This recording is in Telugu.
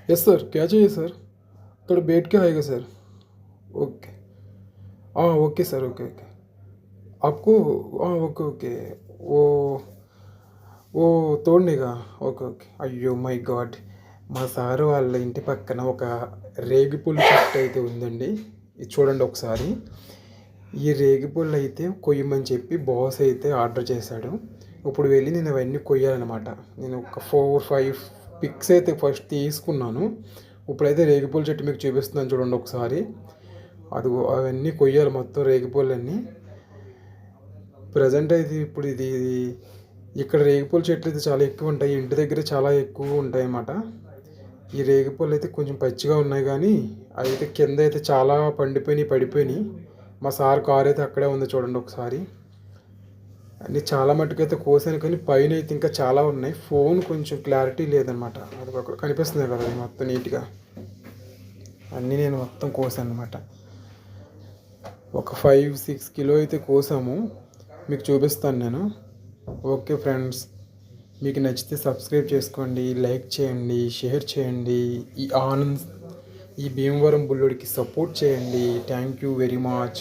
यस सर, क्या चाहिए सर? थोड़ा बैठ के आएगा सर। ओके। हाँ ओके सर, ओके ओके। आपको हाँ ओके ओके। वो वो తోడునిగా ఓకే ఓకే. అయ్యో మై గాడ్! మా సారు వాళ్ళ ఇంటి పక్కన ఒక రేగిపళ్ళు చెట్టు అయితే ఉందండి. ఇది చూడండి ఒకసారి. ఈ రేగిపళ్ళు అయితే కొయ్యమని చెప్పి బాస్ అయితే ఆర్డర్ చేశాడు. ఇప్పుడు వెళ్ళి నేను అవన్నీ కొయ్యాలనమాట. నేను ఒక 4, 5 పిక్స్ అయితే ఫస్ట్ తీసుకున్నాను. ఇప్పుడైతే రేగిపళ్ళు చెట్టు మీకు చూపిస్తున్నాను చూడండి ఒకసారి. అదిగో అవన్నీ కొయ్యాలి మొత్తం రేగిపళ్ళన్నీ. ప్రజెంట్ అయితే ఇప్పుడు ఇది ఇక్కడ రేగిపూల చెట్లు అయితే చాలా ఎక్కువ ఉంటాయి. ఇంటి దగ్గర చాలా ఎక్కువ ఉంటాయి అన్నమాట. ఈ రేగిపూలు అయితే కొంచెం పచ్చిగా ఉన్నాయి కానీ అయితే కింద అయితే చాలా పడిపోయినాయి. మా సార్ కారు అయితే అక్కడే ఉంది చూడండి ఒకసారి. అన్నీ చాలా మట్టుకైతే కోసాను కానీ పైన అయితే ఇంకా చాలా ఉన్నాయి. ఫోన్ కొంచెం క్లారిటీ లేదనమాట. అది ఒక కనిపిస్తుంది కదా అది మొత్తం నీట్గా. అన్నీ నేను మొత్తం కోసాను అనమాట. ఒక 5-6 కిలో అయితే కోసాము. మీకు చూపిస్తాను నేను. ఓకే ఫ్రెండ్స్, మీకు నచ్చితే సబ్స్క్రైబ్ చేసుకోండి, లైక్ చేయండి, షేర్ చేయండి. ఈ భీమవరం బుల్లోడికి సపోర్ట్ చేయండి. Thank you very much.